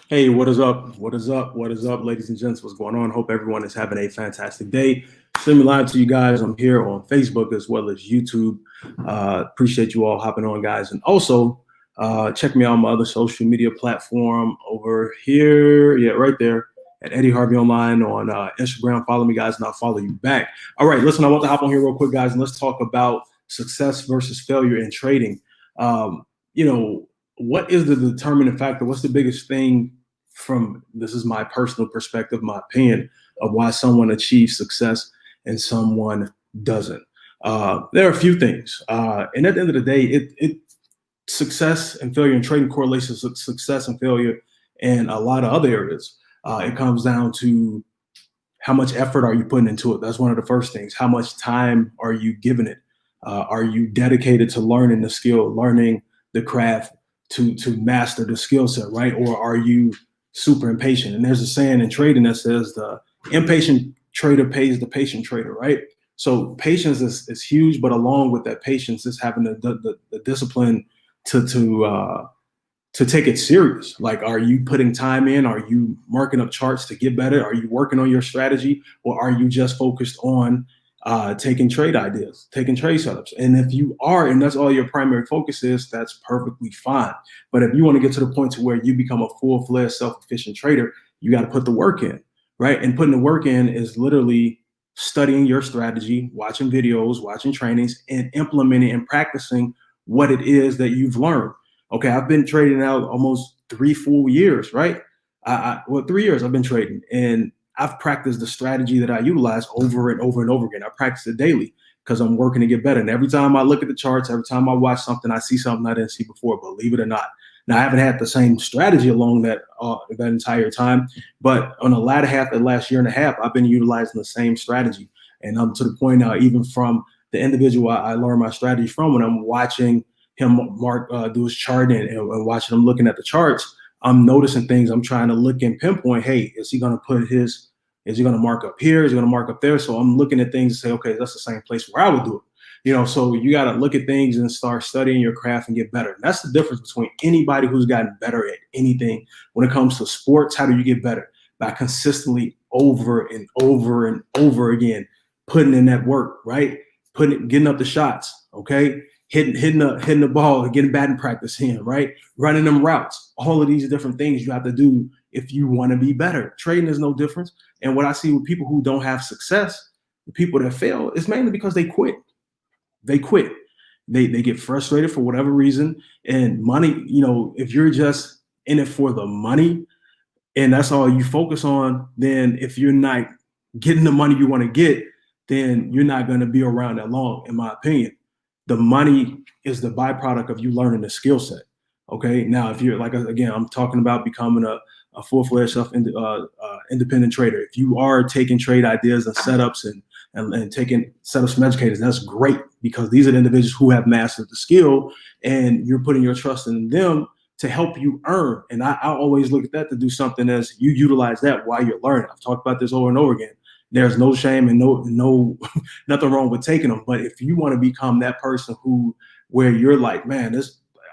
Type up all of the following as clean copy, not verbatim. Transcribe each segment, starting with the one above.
Hey, what is up? What is up? What is up, ladies and gents? What's going on? Hope everyone is having a fantastic day. Streaming live to you guys. I'm here on Facebook as well as YouTube. Appreciate you all hopping on, guys. And also, check me out on my other social media platform over here. Yeah, right there at Eddie Harvey Online on Instagram. Follow me, guys, and I'll follow you back. All right, listen, I want to hop on here real quick, guys, and let's talk about success versus failure in trading. You know, what is the determining factor? What's the biggest thing from this is my personal perspective, my opinion of why someone achieves success and someone doesn't? There are a few things, and at the end of the day, it success and failure in trading correlates to success and failure in a lot of other areas. It comes down to how much effort are you putting into it? That's one of the first things. How much time are you giving it? Are you dedicated to learning the skill, learning the craft to master the skill set, right? Or are you super impatient? And there's a saying in trading that says the impatient trader pays the patient trader, right? So patience is huge, but along with that patience is having the discipline to take it serious. Like, are you putting time in? Are you marking up charts to get better? Are you working on your strategy, or are you just focused on taking trade ideas, taking trade setups? And if you are, and that's all your primary focus is, that's perfectly fine. But if you want to get to the point to where you become a full-fledged self-efficient trader, you got to put the work in, right? And putting the work in is literally studying your strategy, watching videos, watching trainings, and implementing and practicing what it is that you've learned. Okay, I've been trading out almost 3 full years, right? Well, 3 years I've been trading, and I've practiced the strategy that I utilize over and over and over again. I practice it daily because I'm working to get better. And every time I look at the charts, every time I watch something, I see something I didn't see before, believe it or not. Now, I haven't had the same strategy along that entire time, but on the latter half of the last year and a half, I've been utilizing the same strategy. And I'm to the point now, even from the individual I learned my strategy from, when I'm watching him do his charting and watching him looking at the charts, I'm noticing things. I'm trying to look and pinpoint, hey, is he going to is he going to mark up here? Is he going to mark up there? So I'm looking at things and say, okay, that's the same place where I would do it. So you got to look at things and start studying your craft and get better. And that's the difference between anybody who's gotten better at anything. When it comes to sports, how do you get better? By consistently over and over and over again, putting in that work, right? Getting up the shots, okay? Hitting the ball and getting batting practice in, right? Running them routes. All of these different things you have to do if you want to be better. Trading is no difference. And what I see with people who don't have success, the people that fail, is mainly because they quit. They quit. They get frustrated for whatever reason. And money, if you're just in it for the money and that's all you focus on, then if you're not getting the money you want to get, then you're not going to be around that long, in my opinion. The money is the byproduct of you learning the skill set. Okay. Now, if you're again, I'm talking about becoming a full-fledged independent trader. If you are taking trade ideas and setups and taking setups from educators, that's great, because these are the individuals who have mastered the skill and you're putting your trust in them to help you earn. And I always look at that to do something as you utilize that while you're learning. I've talked about this over and over again. There's no shame and no nothing wrong with taking them. But if you want to become that person where you're like, man,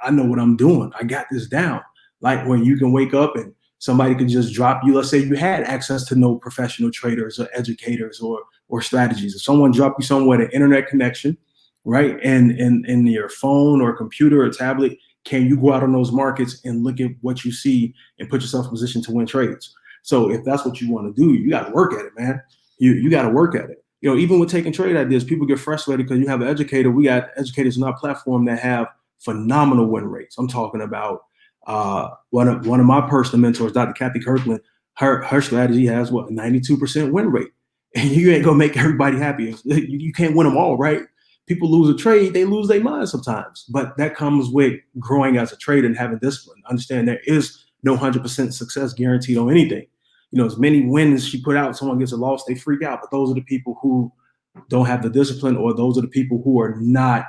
I know what I'm doing. I got this down. Like, when you can wake up and somebody can just drop you. Let's say you had access to no professional traders or educators or strategies. If someone dropped you somewhere, an internet connection, right? And in your phone or computer or tablet, can you go out on those markets and look at what you see and put yourself in position to win trades? So if that's what you want to do, you got to work at it, man. You got to work at it. Even with taking trade ideas, people get frustrated because you have an educator. We got educators on our platform that have phenomenal win rates. I'm talking about one of my personal mentors, Dr. Kathy Kirkland. Her strategy has a 92% win rate, and you ain't gonna make everybody happy. You can't win them all, right? People lose a trade, they lose their mind sometimes, but that comes with growing as a trader and having discipline. Understand there is no 100% success guaranteed on anything. As many wins she put out, someone gets a loss, they freak out. But those are the people who don't have the discipline, or those are the people who are not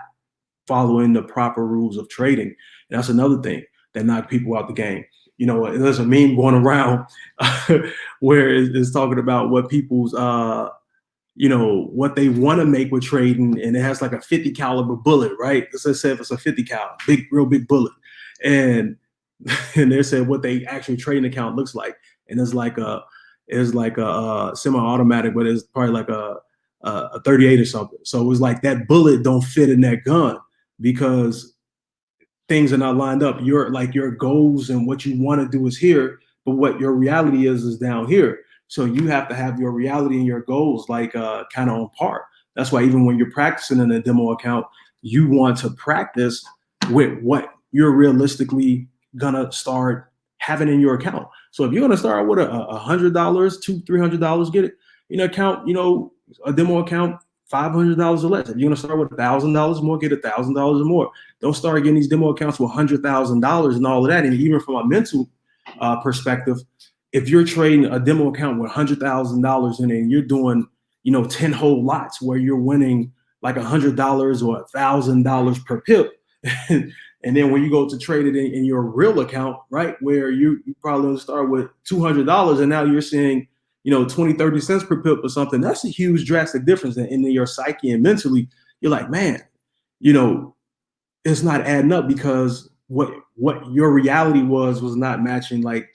following the proper rules of trading. And that's another thing that knock people out the game. There's a meme going around where it's talking about what people's what they want to make with trading, and it has like a 50 caliber bullet, right? Let's say if it's a 50 cal, real big bullet. And and they said what they actual trading account looks like, and it's like a semi-automatic, but it's probably like a 38 or something. So it was like that bullet don't fit in that gun because things are not lined up. Your goals and what you want to do is here, but what your reality is down here. So you have to have your reality and your goals like kind of on par. That's why even when you're practicing in a demo account, you want to practice with what you're realistically gonna start having in your account. So if you're gonna start with $100, $200-$300, get it in an account, a demo account, $500 or less. If you're gonna start with $1,000 more, get $1,000 or more. Don't start getting these demo accounts with $100,000 and all of that. And even from a mental perspective, if you're trading a demo account with $100,000 in it and you're doing 10 whole lots where you're winning like $100 or $1,000 per pip. And then when you go to trade it in your real account, right, where you probably start with $200 and now you're seeing, 20, 30 cents per pip or something, that's a huge drastic difference in your psyche and mentally. You're like, man, it's not adding up because what your reality was not matching like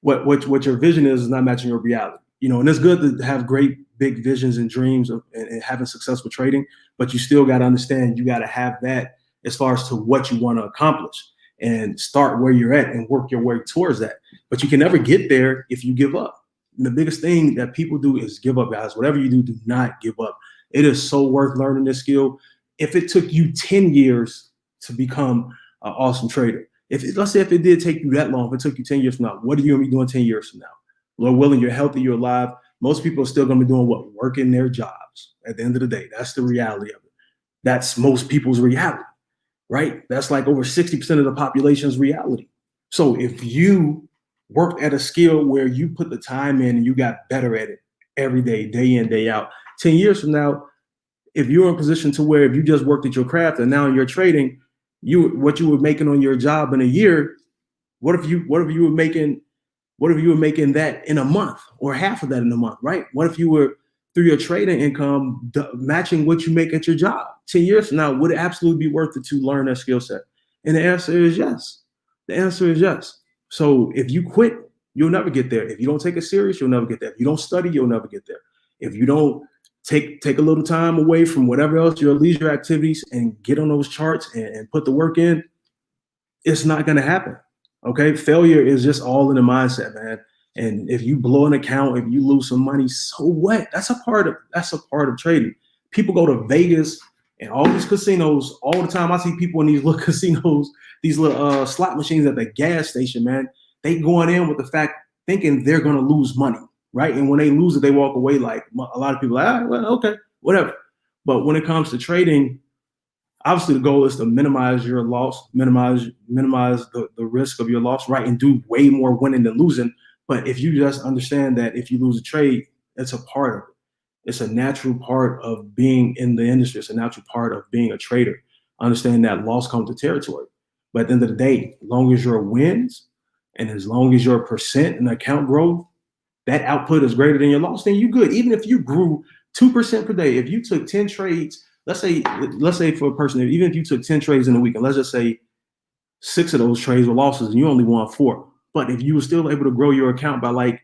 what your vision is not matching your reality. And it's good to have great big visions and dreams and having successful trading, but you still got to understand you got to have that as far as to what you want to accomplish and start where you're at and work your way towards that. But you can never get there if you give up. And the biggest thing that people do is give up, guys. Whatever you do not give up. It is so worth learning this skill. If it took you 10 years to become an awesome trader, let's say if it did take you that long, if it took you 10 years from now, what are you going to be doing 10 years from now? Lord willing, you're healthy, you're alive. Most people are still going to be doing what? Working their jobs at the end of the day. That's the reality of it. That's most people's reality, right? That's like over 60% of the population's reality. So if you worked at a skill where you put the time in and you got better at it every day, day in, day out, 10 years from now, if you're in a position to where if you just worked at your craft and now you're trading, what you were making on your job in a year, what if you were making that in a month or half of that in a month, right? What if you were through your trading income matching what you make at your job 10 years from now? Would it absolutely be worth it to learn that skill set? And the answer is yes. The answer is yes. So if you quit, you'll never get there. If you don't take it serious, you'll never get there. If you don't study, you'll never get there. If you don't take a little time away from whatever else your leisure activities and get on those charts and put the work in, it's not going to happen. Okay. Failure is just all in the mindset, man. And if you blow an account, if you lose some money, so what? That's a part of trading. People go to Vegas and all these casinos all the time. I see people in these little casinos, these little slot machines at the gas station, man. They going in with the fact thinking they're going to lose money, right? And when they lose it, they walk away like a lot of people like, well, okay, whatever. But when it comes to trading, obviously the goal is to minimize your loss, minimize the risk of your loss, right? And do way more winning than losing. But if you just understand that if you lose a trade, it's a part of it. It's a natural part of being in the industry. It's a natural part of being a trader. Understand that loss comes to territory. But at the end of the day, as long as your wins and as long as your percent and account growth, that output is greater than your loss, then you're good. Even if you grew 2% per day, if you took 10 trades, let's say for a person, even if you took 10 trades in a week, and let's just say 6 of those trades were losses and you only won 4. But if you were still able to grow your account by like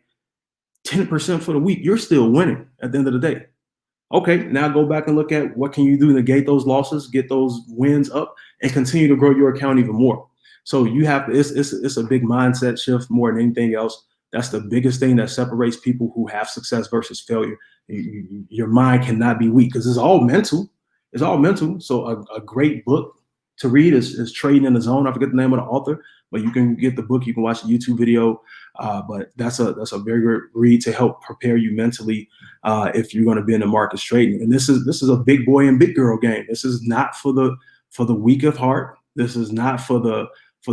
10% for the week, you're still winning at the end of the day. Okay, now go back and look at what can you do to negate those losses, get those wins up, and continue to grow your account even more. So you have to, it's a big mindset shift more than anything else. That's the biggest thing that separates people who have success versus failure. Your mind cannot be weak because it's all mental. It's all mental. So a great book to read is Trading in the Zone. I forget the name of the author, but you can get the book. You can watch the YouTube video. But that's a very good read to help prepare you mentally if you're going to be in the markets trading. And this is a big boy and big girl game. This is not for the weak of heart. This is not for the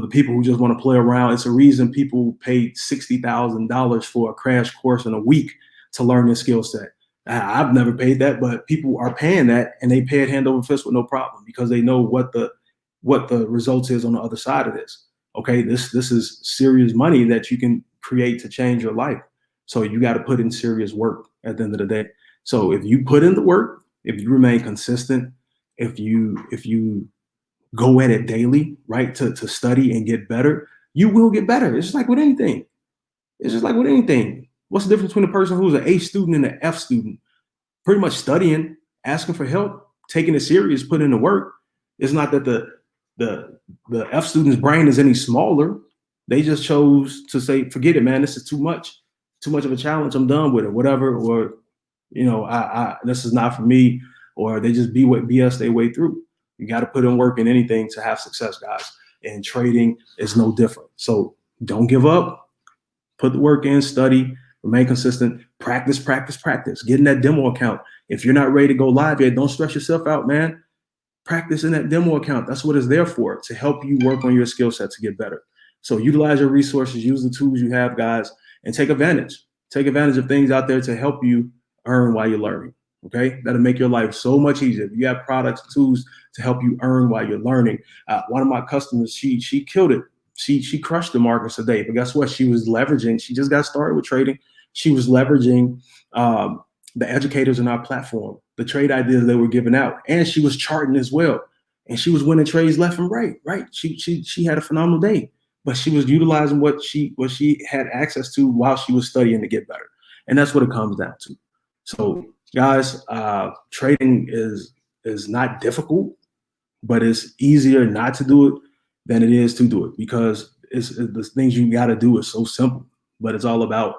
people who just want to play around. It's a reason people paid $60,000 for a crash course in a week to learn this skill set. I've never paid that, but people are paying that, and they pay it hand over fist with no problem because they know what the results is on the other side of this. Okay, this is serious money that you can create to change your life. So you got to put in serious work at the end of the day. So if you put in the work, if you remain consistent, if you go at it daily, right, to study and get better, you will get better. It's just like with anything. It's just like with anything. What's the difference between a person who's an A student and an F student? Pretty much studying, asking for help, taking it serious, putting in the work. It's not that the F student's brain is any smaller. They just chose to say, forget it, man, this is too much of a challenge. I'm done with it, whatever. Or, this is not for me. Or they just BS their way through. You got to put in work in anything to have success, guys. And trading is no different. So don't give up. Put the work in, study, remain consistent, practice. Get in that demo account. If you're not ready to go live yet, don't stress yourself out, man. Practice in that demo account. That's what it's there for, to help you work on your skill set to get better. So utilize your resources, use the tools you have, guys, and take advantage. Take advantage of things out there to help you earn while you're learning. Okay, that'll make your life so much easier. If you have products, tools to help you earn while you're learning. One of my customers, she killed it. She crushed the markets today. But guess what? She was leveraging. She just got started with trading. She was leveraging the educators in our platform, the trade ideas they were giving out, and she was charting as well. And she was winning trades left and right. Right? She had a phenomenal day, but she was utilizing what she had access to while she was studying to get better. And that's what it comes down to. So, guys, trading is not difficult, but it's easier not to do it than it is to do it, because the things you got to do is so simple, but it's all about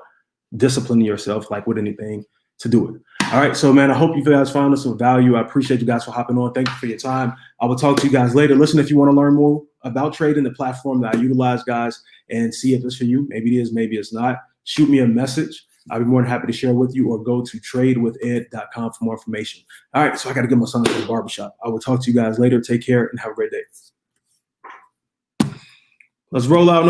disciplining yourself, like with anything, to do it. All right, so man, I hope you guys found this of value. I appreciate you guys for hopping on. Thank you for your time. I will talk to you guys later. Listen, if you want to learn more about trading, the platform that I utilize, guys, and see if it's for you, maybe it is, maybe it's not, shoot me a message. I'll be more than happy to share with you, or go to tradewithed.com for more information. All right, so I got to get my son to the barbershop. I will talk to you guys later. Take care and have a great day. Let's roll out.